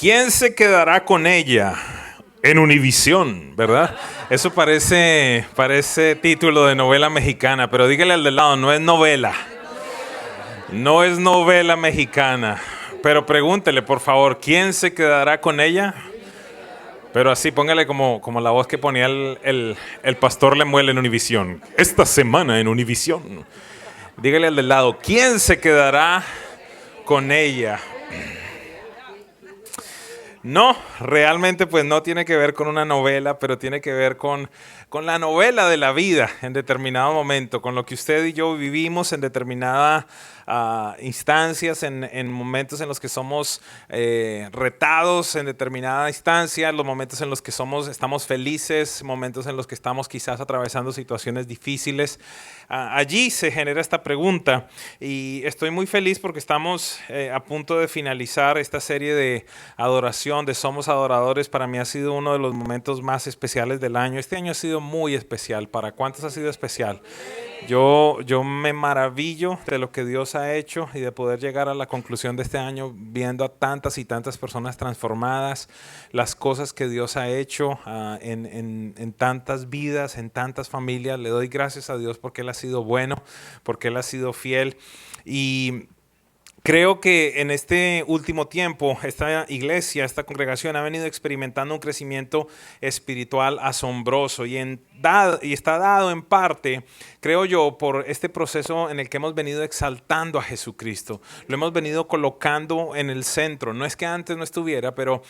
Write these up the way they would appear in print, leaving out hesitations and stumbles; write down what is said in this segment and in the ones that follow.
¿Quién se quedará con ella? En Univisión, ¿verdad? Eso parece título de novela mexicana, pero dígale al de lado, no es novela. No es novela mexicana. Pero pregúntele, por favor, ¿quién se quedará con ella? Pero así, póngale como la voz que ponía el pastor Lemuel en Univisión. Esta semana en Univisión. Dígale al del lado, ¿quién se quedará con ella? No, realmente pues no tiene que ver con una novela, pero tiene que ver con la novela de la vida en determinado momento, con lo que usted y yo vivimos en determinadas instancias, en momentos en los que somos retados en determinada instancia, los momentos en los que estamos felices, momentos en los que estamos quizás atravesando situaciones difíciles. Allí se genera esta pregunta y estoy muy feliz porque estamos a punto de finalizar esta serie de adoración, de Somos Adoradores. Para mí ha sido uno de los momentos más especiales del año. Este año ha sido muy especial. ¿Para cuántos ha sido especial? Yo me maravillo de lo que Dios ha hecho y de poder llegar a la conclusión de este año viendo a tantas y tantas personas transformadas, las cosas que Dios ha hecho en tantas vidas, en tantas familias. Le doy gracias a Dios porque Él ha sido bueno, porque Él ha sido fiel. Y creo que en este último tiempo esta iglesia, esta congregación ha venido experimentando un crecimiento espiritual asombroso y está dado en parte, creo yo, por este proceso en el que hemos venido exaltando a Jesucristo. Lo hemos venido colocando en el centro. No es que antes no estuviera, pero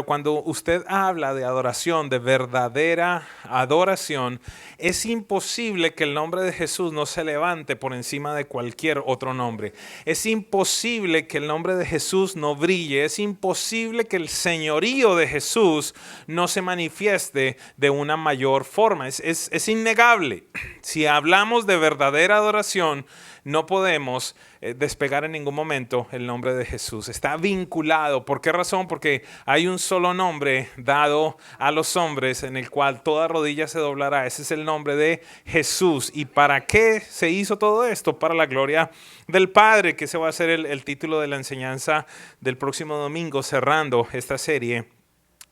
cuando usted habla de adoración, de verdadera adoración, es imposible que el nombre de Jesús no se levante por encima de cualquier otro nombre. Es imposible que el nombre de Jesús no brille. Es imposible que el señorío de Jesús no se manifieste de una mayor forma. Es innegable. Si hablamos de verdadera adoración, no podemos despegar en ningún momento el nombre de Jesús. Está vinculado. ¿Por qué razón? Porque hay un solo nombre dado a los hombres en el cual toda rodilla se doblará. Ese es el nombre de Jesús. ¿Y para qué se hizo todo esto? Para la gloria del Padre, que ese va a ser el título de la enseñanza del próximo domingo, cerrando esta serie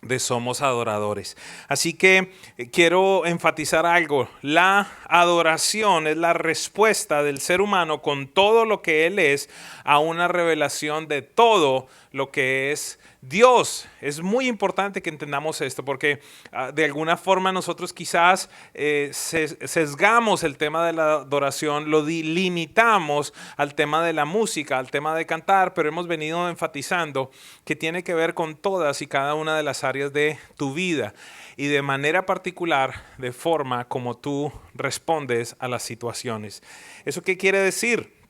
de Somos Adoradores. Así que quiero enfatizar algo. La adoración es la respuesta del ser humano con todo lo que él es a una revelación de todo lo que es Dios. Es muy importante que entendamos esto porque de alguna forma nosotros quizás sesgamos el tema de la adoración, lo limitamos al tema de la música, al tema de cantar, pero hemos venido enfatizando que tiene que ver con todas y cada una de las áreas de tu vida y de manera particular de forma como tú respondes a las situaciones. ¿Eso qué quiere decir?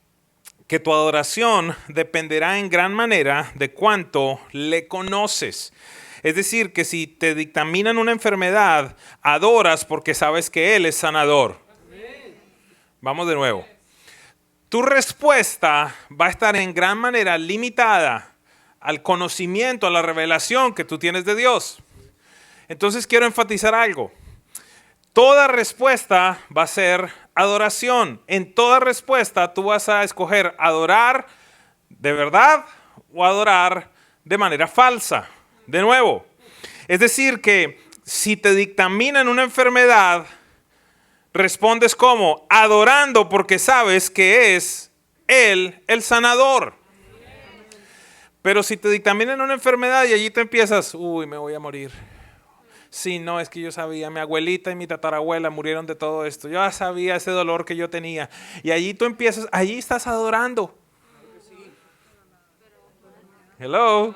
Que tu adoración dependerá en gran manera de cuánto le conoces. Es decir, que si te dictaminan una enfermedad, adoras porque sabes que Él es sanador. Vamos de nuevo. Tu respuesta va a estar en gran manera limitada al conocimiento, a la revelación que tú tienes de Dios. Entonces quiero enfatizar algo. Toda respuesta va a ser adoración. En toda respuesta tú vas a escoger adorar de verdad o adorar de manera falsa. De nuevo. Es decir que si te dictaminan una enfermedad, respondes como adorando porque sabes que es Él el sanador. Pero si te dictaminan una enfermedad y allí te empiezas, me voy a morir. Sí, no, es que yo sabía, mi abuelita y mi tatarabuela murieron de todo esto. Yo ya sabía ese dolor que yo tenía. Y allí tú empiezas, allí estás adorando. Hello.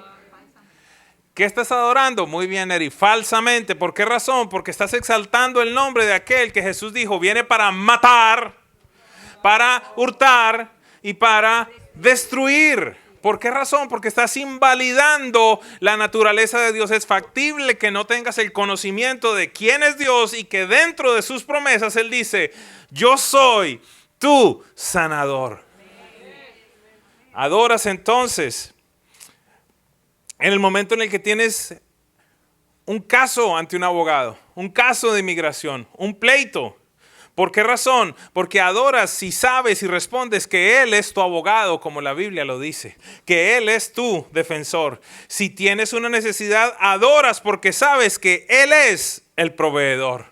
¿Qué estás adorando? Muy bien, Eri, falsamente. ¿Por qué razón? Porque estás exaltando el nombre de aquel que Jesús dijo, viene para matar, para hurtar y para destruir. ¿Por qué razón? Porque estás invalidando la naturaleza de Dios. Es factible que no tengas el conocimiento de quién es Dios y que dentro de sus promesas Él dice, yo soy tu sanador. Adoras entonces en el momento en el que tienes un caso ante un abogado, un caso de inmigración, un pleito. ¿Por qué razón? Porque adoras si sabes y respondes que Él es tu abogado, como la Biblia lo dice, que Él es tu defensor. Si tienes una necesidad, adoras porque sabes que Él es el proveedor.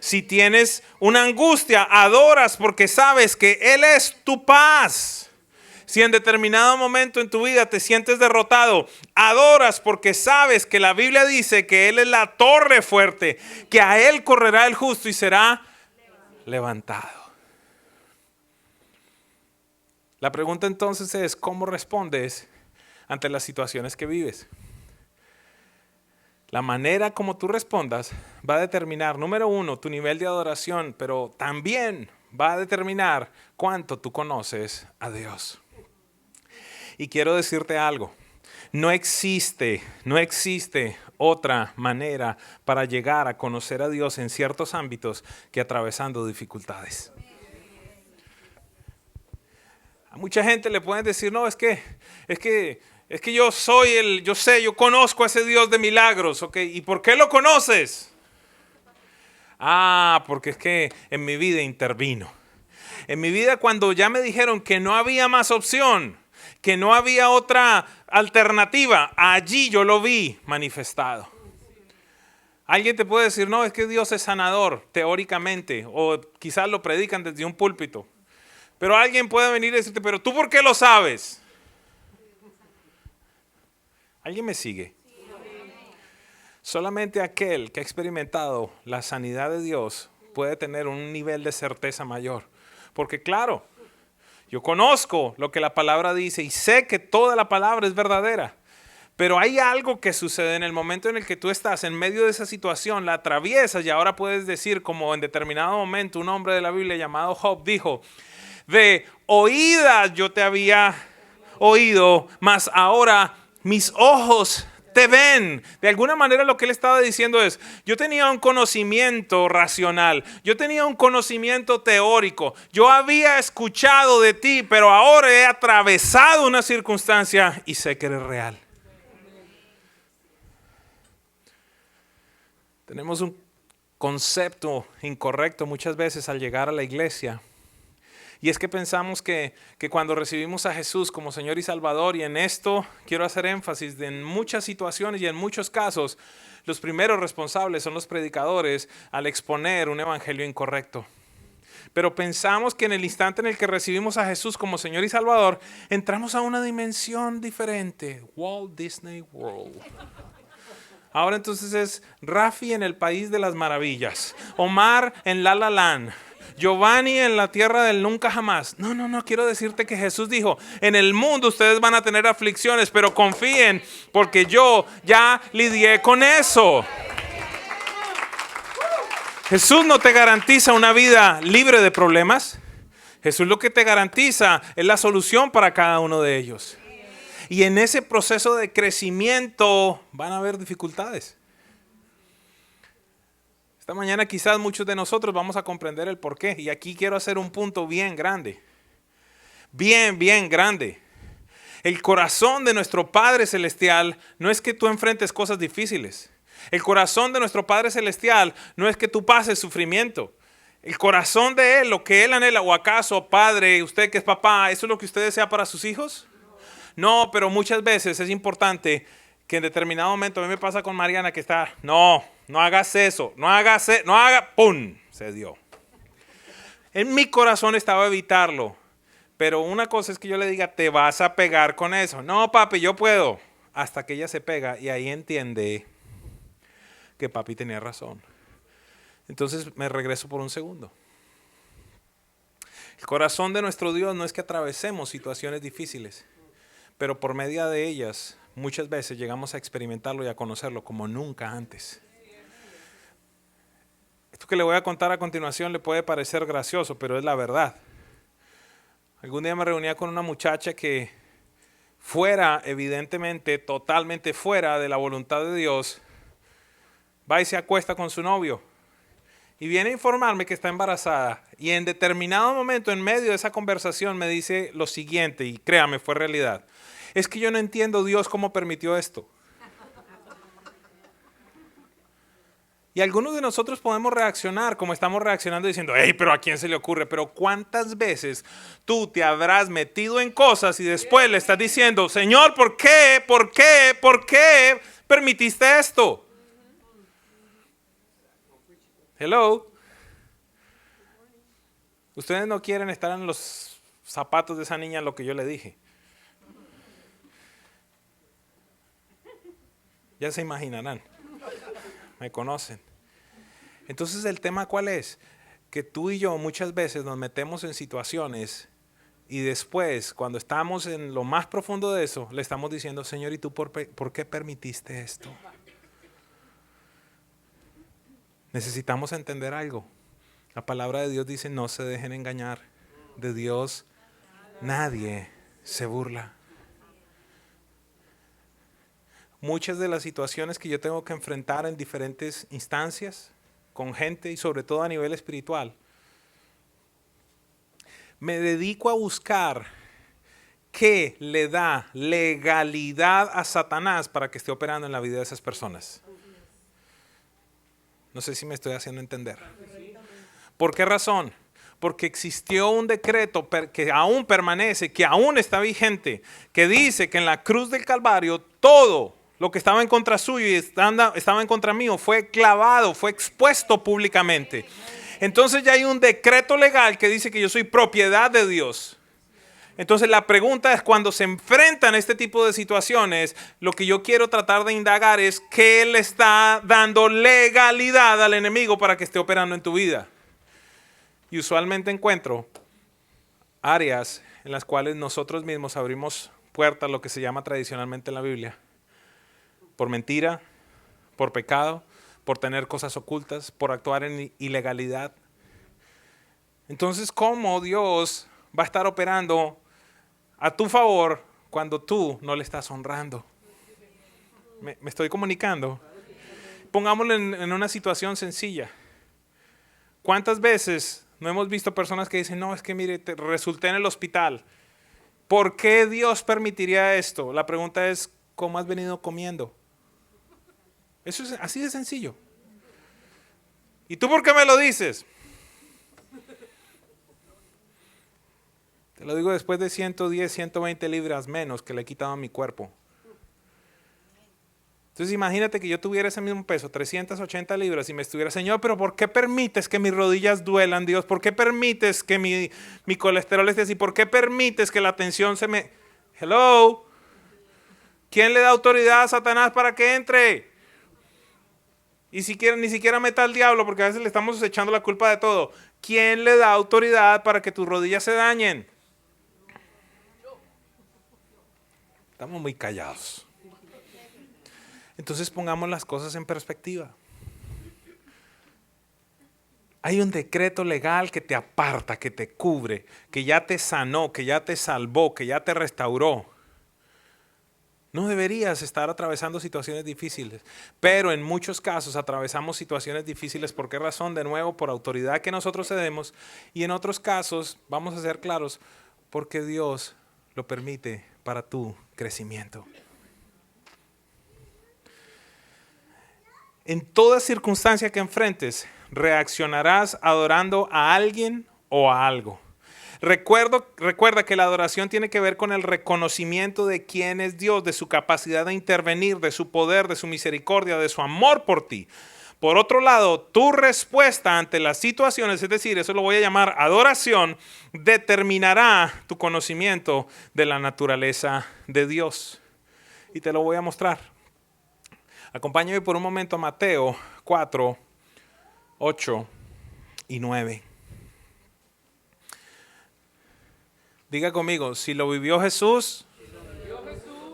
Si tienes una angustia, adoras porque sabes que Él es tu paz. Si en determinado momento en tu vida te sientes derrotado, adoras porque sabes que la Biblia dice que Él es la torre fuerte, que a Él correrá el justo y será levantado. La pregunta entonces es, ¿cómo respondes ante las situaciones que vives? La manera como tú respondas va a determinar, número uno, tu nivel de adoración, pero también va a determinar cuánto tú conoces a Dios. Y quiero decirte algo, no existe otra manera para llegar a conocer a Dios en ciertos ámbitos que atravesando dificultades. A mucha gente le pueden decir, no, es que yo conozco a ese Dios de milagros, ¿ok? ¿Y por qué lo conoces? Porque es que en mi vida intervino. En mi vida cuando ya me dijeron que no había más opción, que no había otra alternativa, allí yo lo vi manifestado. Alguien te puede decir, no, es que Dios es sanador, teóricamente, o quizás lo predican desde un púlpito. Pero alguien puede venir y decirte, pero ¿tú por qué lo sabes? ¿Alguien me sigue? Solamente aquel que ha experimentado la sanidad de Dios puede tener un nivel de certeza mayor. Porque claro, yo conozco lo que la palabra dice y sé que toda la palabra es verdadera. Pero hay algo que sucede en el momento en el que tú estás en medio de esa situación, la atraviesas y ahora puedes decir, como en determinado momento un hombre de la Biblia llamado Job dijo, de oídas yo te había oído, mas ahora mis ojos te ven. De alguna manera lo que él estaba diciendo es, yo tenía un conocimiento racional, yo tenía un conocimiento teórico, yo había escuchado de ti, pero ahora he atravesado una circunstancia y sé que eres real. Tenemos un concepto incorrecto muchas veces al llegar a la iglesia. Y es que pensamos que cuando recibimos a Jesús como Señor y Salvador, y en esto quiero hacer énfasis, de en muchas situaciones y en muchos casos, los primeros responsables son los predicadores al exponer un evangelio incorrecto. Pero pensamos que en el instante en el que recibimos a Jesús como Señor y Salvador, entramos a una dimensión diferente. Walt Disney World. Ahora entonces es Rafi en el País de las Maravillas, Omar en La La Land, Giovanni en la tierra del nunca jamás. No, quiero decirte que Jesús dijo, en el mundo ustedes van a tener aflicciones, pero confíen porque yo ya lidié con eso. Jesús no te garantiza una vida libre de problemas. Jesús lo que te garantiza es la solución para cada uno de ellos. Y en ese proceso de crecimiento van a haber dificultades. Esta mañana quizás muchos de nosotros vamos a comprender el porqué. Y aquí quiero hacer un punto bien grande. Bien grande. El corazón de nuestro Padre Celestial no es que tú enfrentes cosas difíciles. El corazón de nuestro Padre Celestial no es que tú pases sufrimiento. El corazón de Él, lo que Él anhela, o acaso, Padre, usted que es papá, ¿eso es lo que usted desea para sus hijos? No, pero muchas veces es importante que en determinado momento, a mí me pasa con Mariana que está, no hagas eso, ¡pum! Se dio. En mi corazón estaba evitarlo, pero una cosa es que yo le diga, te vas a pegar con eso. No, papi, yo puedo. Hasta que ella se pega y ahí entiende que papi tenía razón. Entonces me regreso por un segundo. El corazón de nuestro Dios no es que atravesemos situaciones difíciles, pero por medio de ellas muchas veces llegamos a experimentarlo y a conocerlo como nunca antes. Esto que le voy a contar a continuación le puede parecer gracioso, pero es la verdad. Algún día me reunía con una muchacha que fuera, evidentemente, totalmente fuera de la voluntad de Dios, va y se acuesta con su novio. Y viene a informarme que está embarazada. Y en determinado momento, en medio de esa conversación, me dice lo siguiente, y créame, fue realidad. Es que yo no entiendo Dios cómo permitió esto. Y algunos de nosotros podemos reaccionar como estamos reaccionando diciendo, hey, pero ¿a quién se le ocurre? Pero ¿cuántas veces tú te habrás metido en cosas y después le estás diciendo, Señor, ¿por qué? ¿Por qué? ¿Por qué permitiste esto? Hello. Ustedes no quieren estar en los zapatos de esa niña, lo que yo le dije. Ya se imaginarán. Me conocen. Entonces el tema ¿cuál es? Que tú y yo muchas veces nos metemos en situaciones y después, cuando estamos en lo más profundo de eso, le estamos diciendo, Señor, ¿y tú por qué permitiste esto? Necesitamos entender algo. La palabra de Dios dice, no se dejen engañar. De Dios nadie se burla. Muchas de las situaciones que yo tengo que enfrentar en diferentes instancias, con gente y sobre todo a nivel espiritual, me dedico a buscar qué le da legalidad a Satanás para que esté operando en la vida de esas personas. No sé si me estoy haciendo entender. ¿Por qué razón? Porque existió un decreto que aún permanece, que aún está vigente, que dice que en la cruz del Calvario todo lo que estaba en contra suyo y estaba en contra mío fue clavado, fue expuesto públicamente. Entonces ya hay un decreto legal que dice que yo soy propiedad de Dios. Entonces la pregunta es, cuando se enfrentan a este tipo de situaciones, lo que yo quiero tratar de indagar es qué le está dando legalidad al enemigo para que esté operando en tu vida. Y usualmente encuentro áreas en las cuales nosotros mismos abrimos puertas, lo que se llama tradicionalmente en la Biblia, por mentira, por pecado, por tener cosas ocultas, por actuar en ilegalidad. Entonces, ¿cómo Dios va a estar operando a tu favor cuando tú no le estás honrando? ¿Me estoy comunicando? Pongámoslo en una situación sencilla. ¿Cuántas veces no hemos visto personas que dicen, no, es que mire, resulté en el hospital? ¿Por qué Dios permitiría esto? La pregunta es, ¿cómo has venido comiendo? Eso es así de sencillo. ¿Y tú por qué me lo dices? Te lo digo después de 110, 120 libras menos que le he quitado a mi cuerpo. Entonces imagínate que yo tuviera ese mismo peso, 380 libras, y me estuviera, Señor, pero ¿por qué permites que mis rodillas duelan, Dios? ¿Por qué permites que mi colesterol esté así? ¿Por qué permites que la tensión se me... Hello. ¿Quién le da autoridad a Satanás para que entre? Y ni siquiera meta al diablo, porque a veces le estamos echando la culpa de todo. ¿Quién le da autoridad para que tus rodillas se dañen? Estamos muy callados. Entonces pongamos las cosas en perspectiva. Hay un decreto legal que te aparta, que te cubre, que ya te sanó, que ya te salvó, que ya te restauró. No deberías estar atravesando situaciones difíciles, pero en muchos casos atravesamos situaciones difíciles. ¿Por qué razón? De nuevo, por autoridad que nosotros cedemos, y en otros casos, vamos a ser claros, porque Dios lo permite para tu crecimiento. En toda circunstancia que enfrentes, reaccionarás adorando a alguien o a algo. Recuerda que la adoración tiene que ver con el reconocimiento de quién es Dios, de su capacidad de intervenir, de su poder, de su misericordia, de su amor por ti. Por otro lado, tu respuesta ante las situaciones, es decir, eso lo voy a llamar adoración, determinará tu conocimiento de la naturaleza de Dios. Y te lo voy a mostrar. Acompáñame por un momento a Mateo 4, 8 y 9. Diga conmigo, si lo vivió Jesús,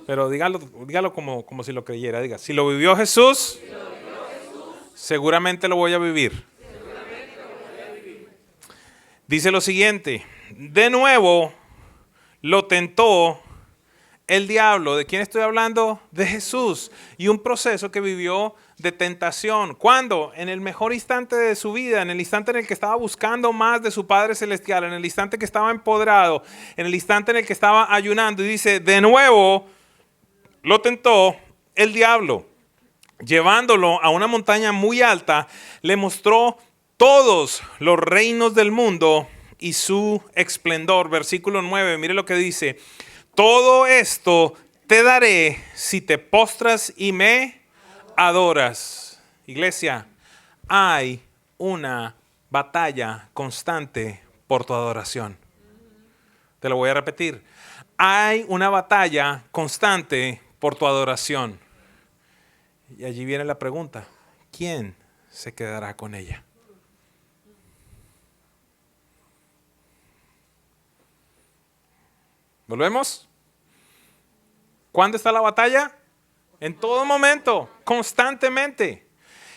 pero dígalo como si lo creyera. Diga, si lo vivió Jesús, seguramente lo voy a vivir. Dice lo siguiente, de nuevo lo tentó el diablo. ¿De quién estoy hablando? De Jesús. Y un proceso que vivió de tentación. ¿Cuándo? En el mejor instante de su vida, en el instante en el que estaba buscando más de su Padre Celestial, en el instante que estaba empoderado, en el instante en el que estaba ayunando. Y dice, de nuevo lo tentó el diablo. llevándolo a una montaña muy alta, le mostró todos los reinos del mundo y su esplendor. Versículo 9, mire lo que dice: todo esto te daré si te postras y me adoras. Iglesia, hay una batalla constante por tu adoración. Te lo voy a repetir. Hay una batalla constante por tu adoración. Y allí viene la pregunta: ¿quién se quedará con ella? ¿Volvemos? ¿Cuándo está la batalla? En todo momento, constantemente.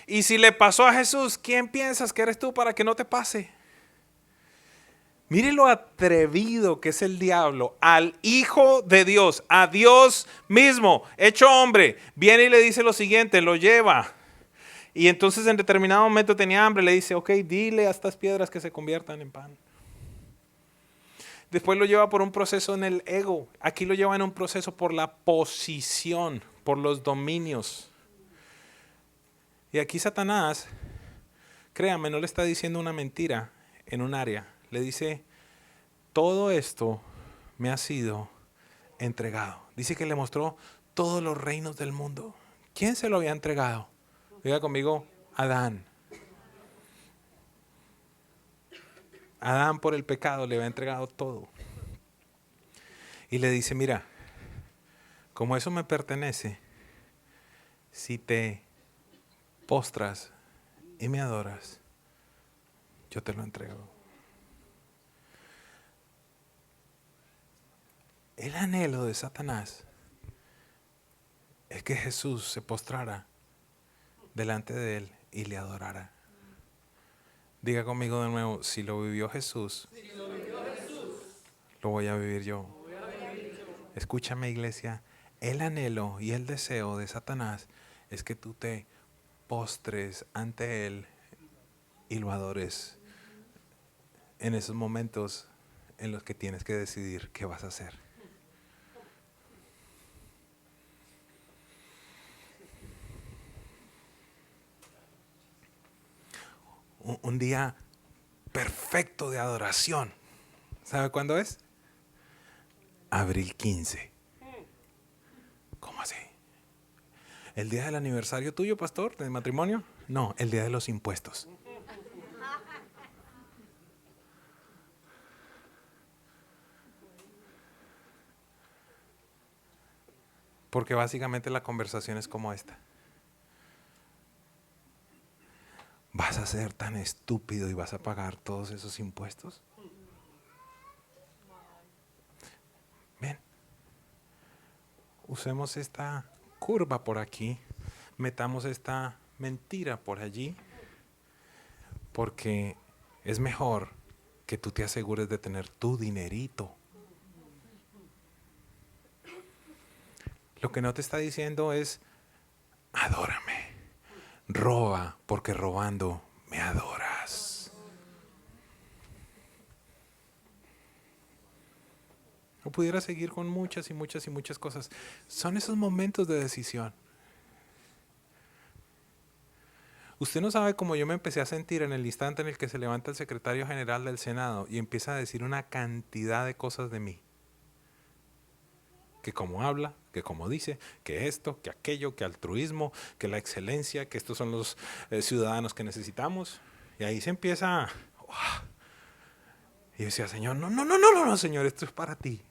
Y si le pasó a Jesús, ¿quién piensas que eres tú para que no te pase? Mire lo atrevido que es el diablo al Hijo de Dios, a Dios mismo, hecho hombre. Viene y le dice lo siguiente, lo lleva. Y entonces en determinado momento tenía hambre, le dice: ok, dile a estas piedras que se conviertan en pan. Después lo lleva por un proceso en el ego. Aquí lo lleva en un proceso por la posición, por los dominios. Y aquí Satanás, créame, no le está diciendo una mentira en un área. Le dice: todo esto me ha sido entregado. Dice que le mostró todos los reinos del mundo. ¿Quién se lo había entregado? Diga conmigo: Adán. Adán, por el pecado, le había entregado todo. Y le dice: mira, como eso me pertenece, si te postras y me adoras, yo te lo entrego. El anhelo de Satanás es que Jesús se postrara delante de él y le adorara. Diga conmigo de nuevo: si lo vivió Jesús, lo voy a vivir yo. Escúchame, iglesia, el anhelo y el deseo de Satanás es que tú te postres ante él y lo adores en esos momentos en los que tienes que decidir qué vas a hacer. Un día perfecto de adoración. ¿Sabe cuándo es? Abril 15. ¿Cómo así? ¿El día del aniversario tuyo, pastor, de matrimonio? No, el día de los impuestos. Porque básicamente la conversación es como esta. ¿Vas a ser tan estúpido y vas a pagar todos esos impuestos? Bien, usemos esta curva por aquí, metamos esta mentira por allí, porque es mejor que tú te asegures de tener tu dinerito. Lo que no te está diciendo es: adórame, roba, porque robando me adoras. O pudiera seguir con muchas y muchas y muchas cosas. Son esos momentos de decisión. Usted no sabe cómo yo me empecé a sentir en el instante en el que se levanta el secretario general del Senado y empieza a decir una cantidad de cosas de mí. Que cómo habla, que cómo dice, que esto, que aquello, que altruismo, que la excelencia, que estos son los ciudadanos que necesitamos. Y ahí se empieza. Y yo decía: Señor, no, Señor, esto es para ti.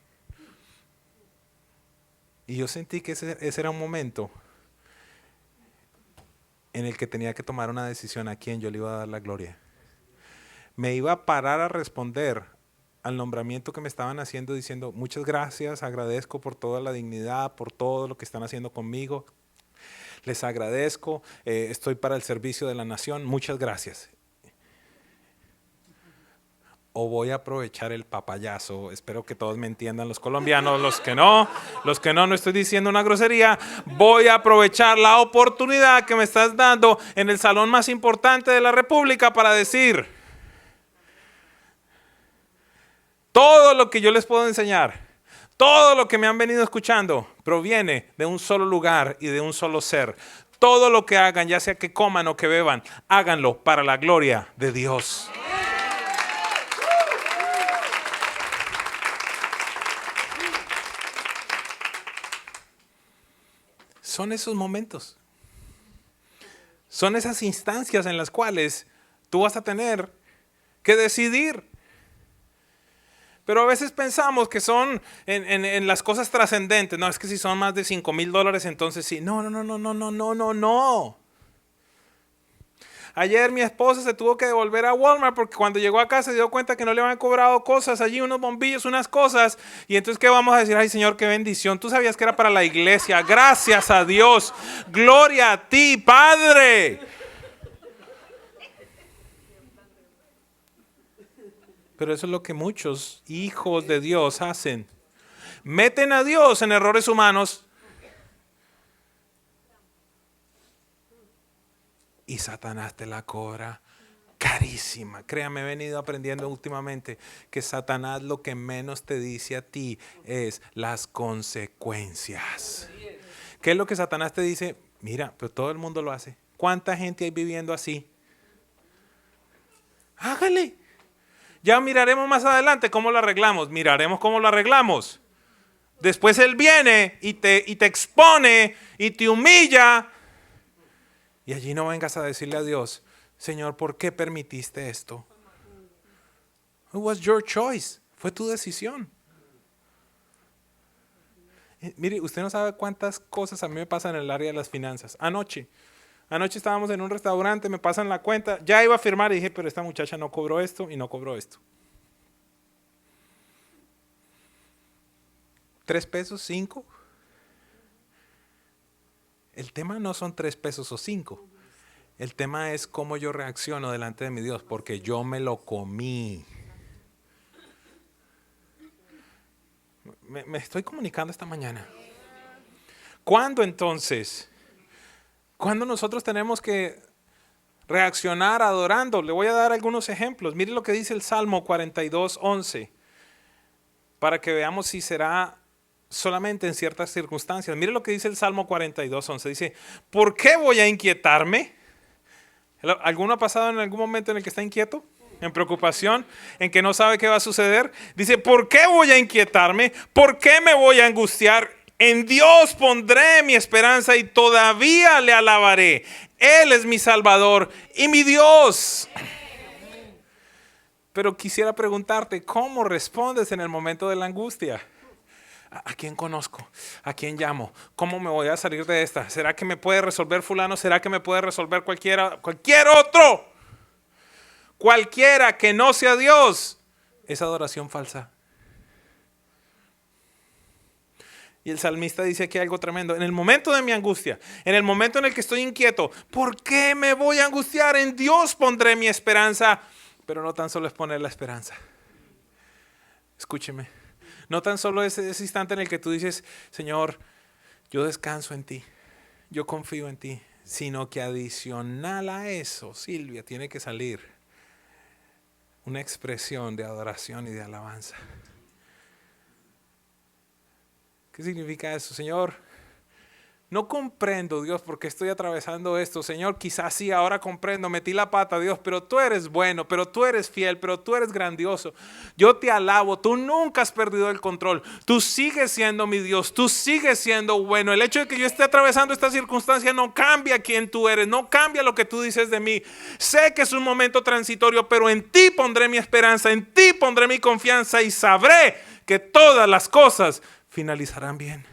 Y yo sentí que ese era un momento en el que tenía que tomar una decisión a quién yo le iba a dar la gloria. Me iba a parar a responder al nombramiento que me estaban haciendo, diciendo: muchas gracias, agradezco por toda la dignidad, por todo lo que están haciendo conmigo. Les agradezco, estoy para el servicio de la nación, muchas gracias. O voy a aprovechar el papayazo, espero que todos me entiendan, los colombianos, los que no estoy diciendo una grosería. Voy a aprovechar la oportunidad que me estás dando en el salón más importante de la República para decir: todo lo que yo les puedo enseñar, todo lo que me han venido escuchando, proviene de un solo lugar y de un solo ser. Todo lo que hagan, ya sea que coman o que beban, háganlo para la gloria de Dios. Son esos momentos. Son esas instancias en las cuales tú vas a tener que decidir. Pero a veces pensamos que son en las cosas trascendentes. No, es que si son más de $5,000, entonces sí. No. Ayer mi esposa se tuvo que devolver a Walmart porque cuando llegó a casa se dio cuenta que no le habían cobrado cosas allí, unos bombillos, unas cosas. Y entonces, ¿qué vamos a decir? Ay, Señor, qué bendición. Tú sabías que era para la iglesia. Gracias a Dios. Gloria a ti, Padre. Pero eso es lo que muchos hijos de Dios hacen. Meten a Dios en errores humanos. Y Satanás te la cobra carísima. Créame, he venido aprendiendo últimamente que Satanás lo que menos te dice a ti es las consecuencias. ¿Qué es lo que Satanás te dice? Mira, pero todo el mundo lo hace. ¿Cuánta gente hay viviendo así? Hágale. Ya miraremos más adelante cómo lo arreglamos. Miraremos cómo lo arreglamos. Después Él viene y te expone y te humilla. Y allí no vengas a decirle a Dios, Señor, ¿por qué permitiste esto? It was your choice. Fue tu decisión. Mire, usted no sabe cuántas cosas a mí me pasan en el área de las finanzas. Anoche estábamos en un restaurante, me pasan la cuenta, ya iba a firmar y dije, pero esta muchacha no cobró esto y no cobró esto. $3, 5. El tema no son $3 o 5. El tema es cómo yo reacciono delante de mi Dios, porque yo me lo comí. Me estoy comunicando esta mañana. ¿Cuándo entonces? ¿Cuándo nosotros tenemos que reaccionar adorando? Le voy a dar algunos ejemplos. Mire lo que dice el Salmo 42:11, para que veamos si será solamente en ciertas circunstancias. Mire lo que dice el Salmo 42:11. Dice, ¿por qué voy a inquietarme? ¿Alguno ha pasado en algún momento en el que está inquieto? ¿En preocupación? ¿En que no sabe qué va a suceder? Dice, ¿por qué voy a inquietarme? ¿Por qué me voy a angustiar? En Dios pondré mi esperanza y todavía le alabaré. Él es mi Salvador y mi Dios. Pero quisiera preguntarte, ¿cómo respondes en el momento de la angustia? ¿A quién conozco? ¿A quién llamo? ¿Cómo me voy a salir de esta? ¿Será que me puede resolver fulano? ¿Será que me puede resolver cualquier otro? Cualquiera que no sea Dios es adoración falsa. Y el salmista dice aquí algo tremendo. En el momento de mi angustia, en el momento en el que estoy inquieto, ¿por qué me voy a angustiar? En Dios pondré mi esperanza. Pero no tan solo es poner la esperanza. Escúcheme. No tan solo es ese instante en el que tú dices, Señor, yo descanso en ti, yo confío en ti, sino que adicional a eso, Silvia, tiene que salir una expresión de adoración y de alabanza. ¿Qué significa eso? Señor, no comprendo, Dios, por qué estoy atravesando esto. Señor, quizás sí, ahora comprendo, metí la pata, Dios, pero tú eres bueno, pero tú eres fiel, pero tú eres grandioso. Yo te alabo, tú nunca has perdido el control. Tú sigues siendo mi Dios, tú sigues siendo bueno. El hecho de que yo esté atravesando esta circunstancia no cambia quién tú eres, no cambia lo que tú dices de mí. Sé que es un momento transitorio, pero en ti pondré mi esperanza, en ti pondré mi confianza y sabré que todas las cosas finalizarán bien.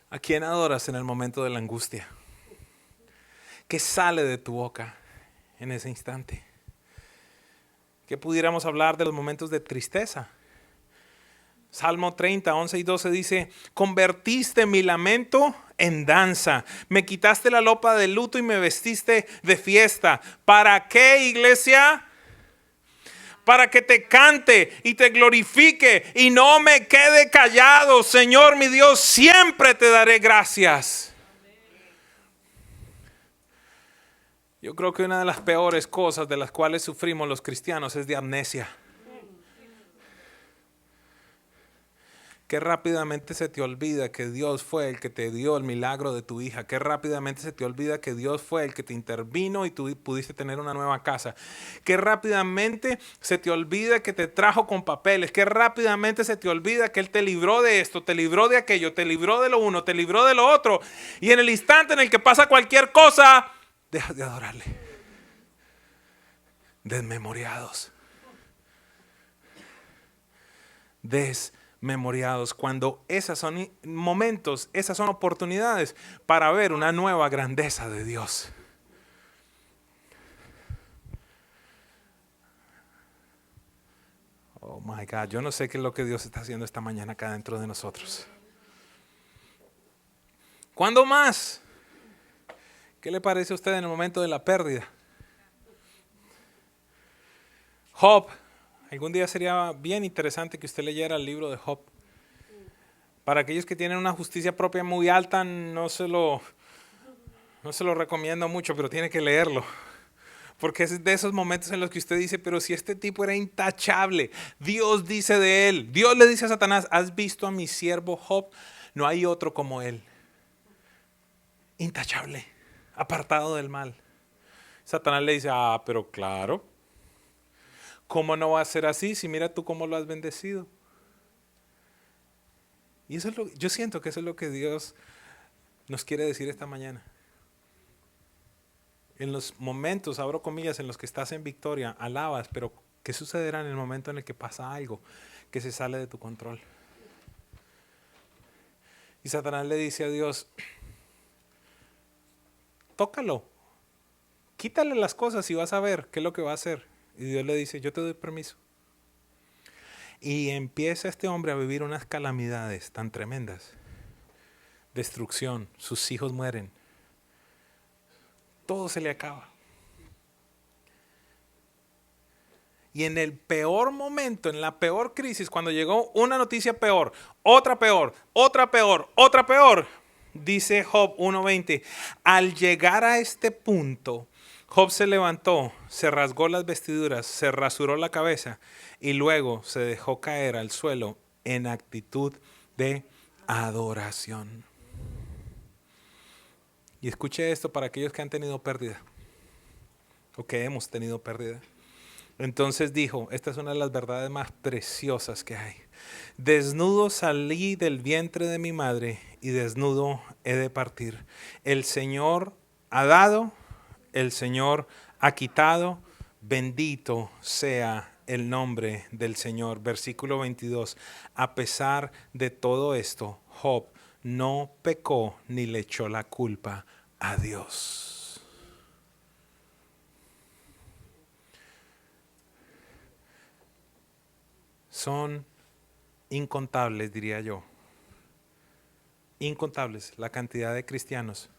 ¿A quién adoras en el momento de la angustia? ¿Qué sale de tu boca en ese instante? ¿Qué pudiéramos hablar de los momentos de tristeza? Salmo 30, 11 y 12 dice, convertiste mi lamento en danza, me quitaste la ropa de luto y me vestiste de fiesta. ¿Para qué, iglesia? Para que te cante y te glorifique y no me quede callado. Señor mi Dios, siempre te daré gracias. Yo creo que una de las peores cosas de las cuales sufrimos los cristianos es de amnesia. Qué rápidamente se te olvida que Dios fue el que te dio el milagro de tu hija. Qué rápidamente se te olvida que Dios fue el que te intervino y tú pudiste tener una nueva casa. Qué rápidamente se te olvida que te trajo con papeles. Qué rápidamente se te olvida que Él te libró de esto, te libró de aquello, te libró de lo uno, te libró de lo otro. Y en el instante en el que pasa cualquier cosa, dejas de adorarle. Desmemoriados. Desmemoriados, cuando esos son momentos, esas son oportunidades para ver una nueva grandeza de Dios. Oh my God, yo no sé qué es lo que Dios está haciendo esta mañana acá dentro de nosotros. ¿Cuándo más? ¿Qué le parece a usted en el momento de la pérdida? Job. Algún día sería bien interesante que usted leyera el libro de Job. Para aquellos que tienen una justicia propia muy alta, no se lo recomiendo mucho, pero tiene que leerlo. Porque es de esos momentos en los que usted dice, pero si este tipo era intachable, Dios dice de él, Dios le dice a Satanás, ¿has visto a mi siervo Job? No hay otro como él. Intachable, apartado del mal. Satanás le dice, pero claro, ¿cómo no va a ser así si mira tú cómo lo has bendecido? Y eso es yo siento que eso es lo que Dios nos quiere decir esta mañana. En los momentos, abro comillas, en los que estás en victoria, alabas, pero ¿qué sucederá en el momento en el que pasa algo que se sale de tu control? Y Satanás le dice a Dios, tócalo, quítale las cosas y vas a ver qué es lo que va a hacer. Y Dios le dice, yo te doy permiso. Y empieza este hombre a vivir unas calamidades tan tremendas. Destrucción, sus hijos mueren. Todo se le acaba. Y en el peor momento, en la peor crisis, cuando llegó una noticia peor, otra peor, otra peor, otra peor, dice Job 1:20, al llegar a este punto, Job se levantó, se rasgó las vestiduras, se rasuró la cabeza y luego se dejó caer al suelo en actitud de adoración. Y escuche esto para aquellos que han tenido pérdida o que hemos tenido pérdida. Entonces dijo, esta es una de las verdades más preciosas que hay. Desnudo salí del vientre de mi madre y desnudo he de partir. El Señor ha dado, el Señor ha quitado, bendito sea el nombre del Señor. Versículo 22. A pesar de todo esto, Job no pecó ni le echó la culpa a Dios. Son incontables, diría yo. Incontables la cantidad de cristianos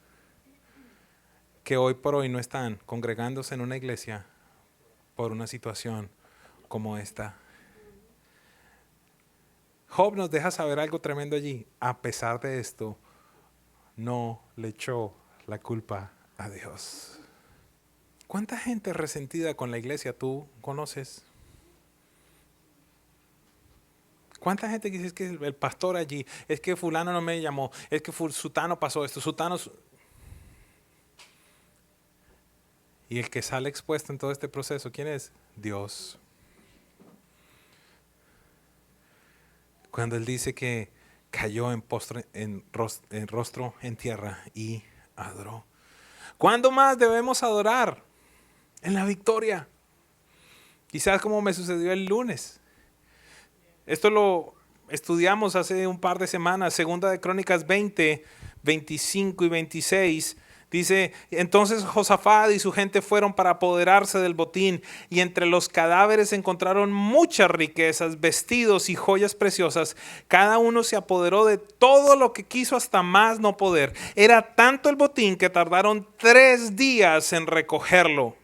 que hoy por hoy no están congregándose en una iglesia por una situación como esta. Job nos deja saber algo tremendo allí. A pesar de esto, no le echó la culpa a Dios. ¿Cuánta gente resentida con la iglesia tú conoces? ¿Cuánta gente dice que el pastor allí, es que fulano no me llamó, es que sutano pasó esto, sutano... Y el que sale expuesto en todo este proceso, ¿quién es? Dios. Cuando Él dice que cayó en rostro en tierra y adoró. ¿Cuándo más debemos adorar? En la victoria. Quizás como me sucedió el lunes. Esto lo estudiamos hace un par de semanas, Segunda de Crónicas 20, 25 y 26. Dice, entonces Josafat y su gente fueron para apoderarse del botín y entre los cadáveres encontraron muchas riquezas, vestidos y joyas preciosas. Cada uno se apoderó de todo lo que quiso hasta más no poder. Era tanto el botín que tardaron 3 días en recogerlo.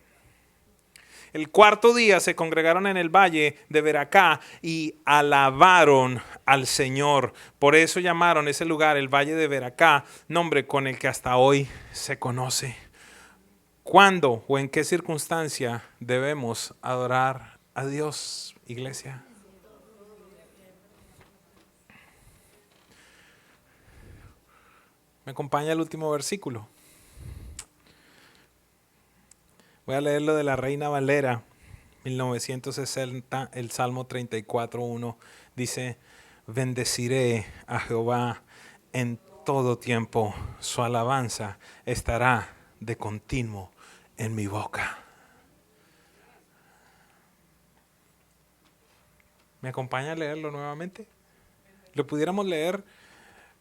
El cuarto día se congregaron en el valle de Beracá y alabaron al Señor. Por eso llamaron ese lugar el valle de Beracá, nombre con el que hasta hoy se conoce. ¿Cuándo o en qué circunstancia debemos adorar a Dios, iglesia? Me acompaña el último versículo. Voy a leerlo de la Reina Valera, 1960, el Salmo 34:1. Dice: bendeciré a Jehová en todo tiempo, su alabanza estará de continuo en mi boca. ¿Me acompaña a leerlo nuevamente? Lo pudiéramos leer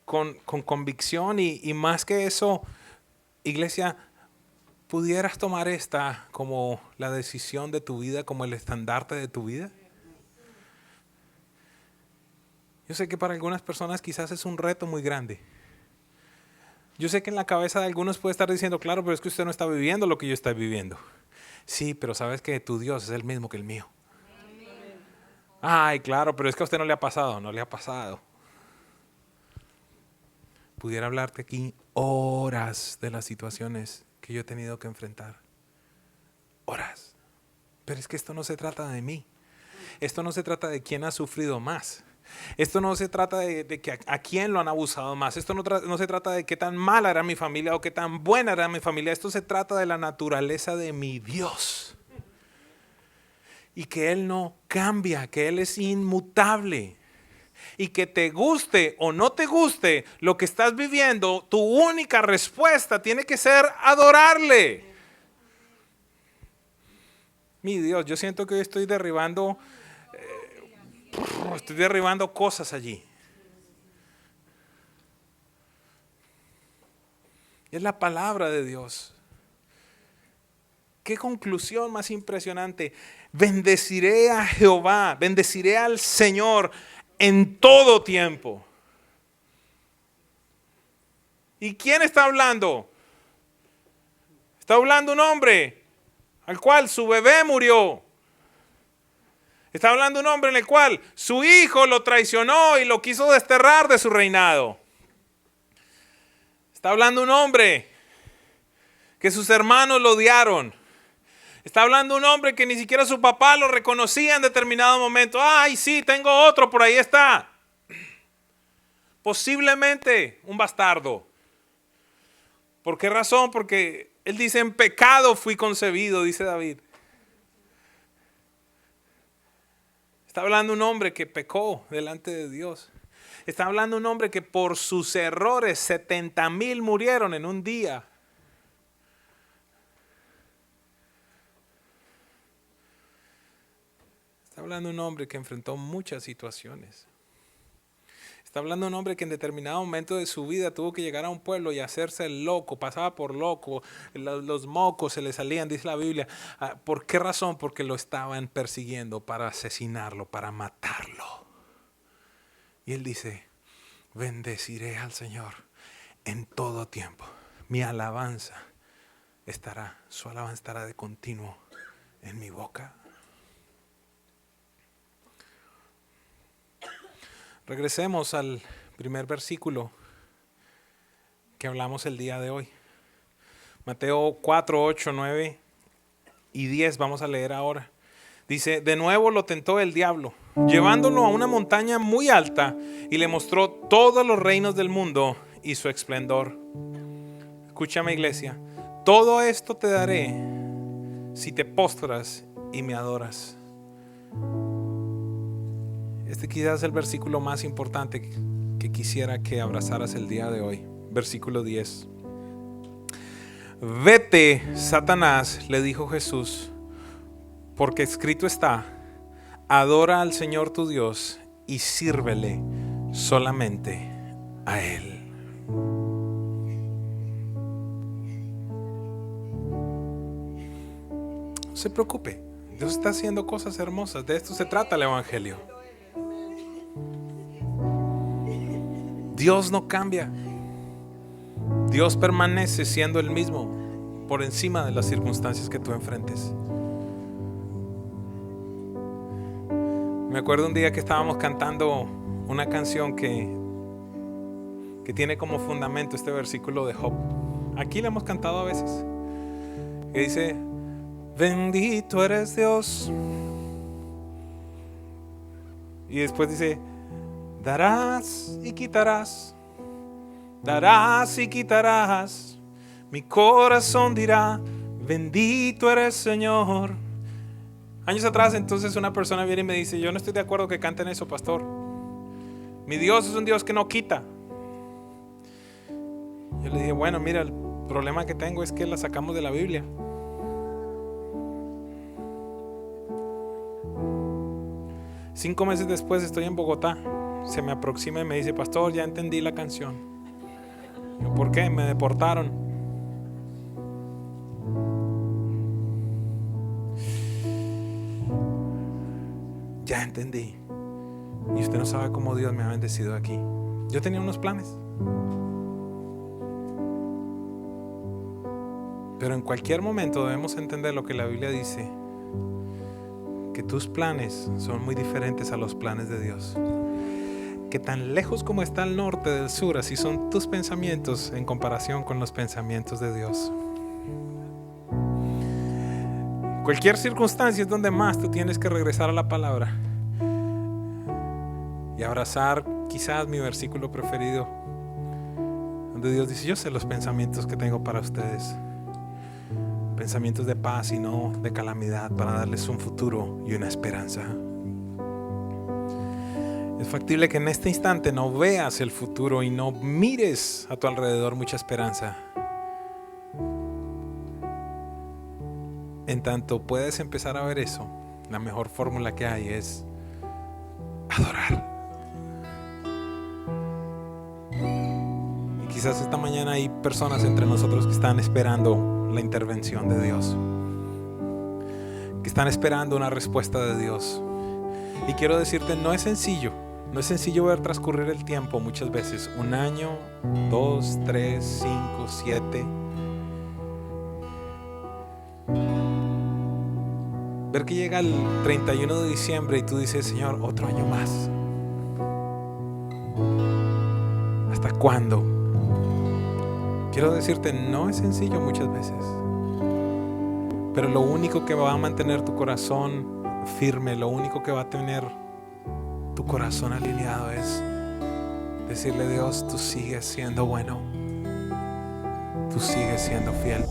con convicción y más que eso, iglesia, ¿pudieras tomar esta como la decisión de tu vida, como el estandarte de tu vida? Yo sé que para algunas personas quizás es un reto muy grande. Yo sé que en la cabeza de algunos puede estar diciendo, claro, pero es que usted no está viviendo lo que yo estoy viviendo. Sí, pero sabes que tu Dios es el mismo que el mío. Ay, claro, pero es que a usted no le ha pasado. No le ha pasado. Pudiera hablarte aquí horas de las situaciones que yo he tenido que enfrentar. Horas. Pero es que esto no se trata de mí. Esto no se trata de quién ha sufrido más. Esto no se trata de que a quién lo han abusado más. Esto no se trata de qué tan mala era mi familia o qué tan buena era mi familia. Esto se trata de la naturaleza de mi Dios. Y que Él no cambia, que Él es inmutable. Y que te guste o no te guste lo que estás viviendo, tu única respuesta tiene que ser adorarle. Mi Dios, yo siento que hoy estoy derribando cosas allí. Es la palabra de Dios. Qué conclusión más impresionante. Bendeciré a Jehová, bendeciré al Señor en todo tiempo. ¿Y quién está hablando? Está hablando un hombre al cual su bebé murió. Está hablando un hombre en el cual su hijo lo traicionó y lo quiso desterrar de su reinado. Está hablando un hombre que sus hermanos lo odiaron. Está hablando un hombre que ni siquiera su papá lo reconocía en determinado momento. Ay, sí, tengo otro, por ahí está. Posiblemente un bastardo. ¿Por qué razón? Porque él dice, en pecado fui concebido, dice David. Está hablando un hombre que pecó delante de Dios. Está hablando un hombre que por sus errores 70,000 murieron en un día. Está hablando un hombre que enfrentó muchas situaciones. Está hablando un hombre que en determinado momento de su vida tuvo que llegar a un pueblo y hacerse el loco, pasaba por loco, los mocos se le salían, dice la Biblia. ¿Por qué razón? Porque lo estaban persiguiendo para asesinarlo, para matarlo. Y él dice, bendeciré al Señor en todo tiempo. Mi alabanza su alabanza estará de continuo en mi boca. Regresemos al primer versículo que hablamos el día de hoy. Mateo 4, 8, 9 y 10 vamos a leer ahora. Dice, de nuevo lo tentó el diablo, llevándolo a una montaña muy alta y le mostró todos los reinos del mundo y su esplendor. Escúchame, iglesia, todo esto te daré si te postras y me adoras. Este quizás es el versículo más importante que quisiera que abrazaras el día de hoy. Versículo 10. Vete, Satanás, le dijo Jesús, porque escrito está, adora al Señor tu Dios y sírvele solamente a Él. No se preocupe, Dios está haciendo cosas hermosas. De esto se trata el Evangelio. Dios no cambia. Dios permanece siendo el mismo por encima de las circunstancias que tú enfrentes. Me acuerdo un día que estábamos cantando una canción que tiene como fundamento este versículo de Job. Aquí la hemos cantado a veces. Que dice, bendito eres Dios. Y después dice, darás y quitarás, darás y quitarás. Mi corazón dirá, bendito eres, Señor. Años atrás, entonces, una persona viene y me dice, yo no estoy de acuerdo que canten eso, pastor. Mi Dios es un Dios que no quita. Yo le dije, bueno, mira, el problema que tengo es que la sacamos de la Biblia. Cinco meses después estoy en Bogotá. Se me aproxima y me dice, pastor, ya entendí la canción. Yo, ¿por qué? Me deportaron. Ya entendí. Y usted no sabe cómo Dios me ha bendecido aquí. Yo tenía unos planes. Pero en cualquier momento debemos entender lo que la Biblia dice. Que tus planes son muy diferentes a los planes de Dios. Que tan lejos como está el norte del sur, así son tus pensamientos en comparación con los pensamientos de Dios. Cualquier circunstancia es donde más tú tienes que regresar a la palabra y abrazar quizás mi versículo preferido, donde Dios dice, yo sé los pensamientos que tengo para ustedes, pensamientos de paz y no de calamidad, para darles un futuro y una esperanza. Es factible que en este instante no veas el futuro y no mires a tu alrededor mucha esperanza. En tanto puedes empezar a ver eso, la mejor fórmula que hay es adorar. Y quizás esta mañana hay personas entre nosotros que están esperando la intervención de Dios, que están esperando una respuesta de Dios. Y quiero decirte, no es sencillo ver transcurrir el tiempo muchas veces, 1 año, 2, 3, 5, 7. Ver que llega el 31 de diciembre y tú dices, Señor, otro año más. ¿Hasta cuándo? Quiero decirte, no es sencillo muchas veces. Pero lo único que va a mantener tu corazón firme, lo único que va a tener tu corazón alineado es decirle, Dios, tú sigues siendo bueno. Tú sigues siendo fiel.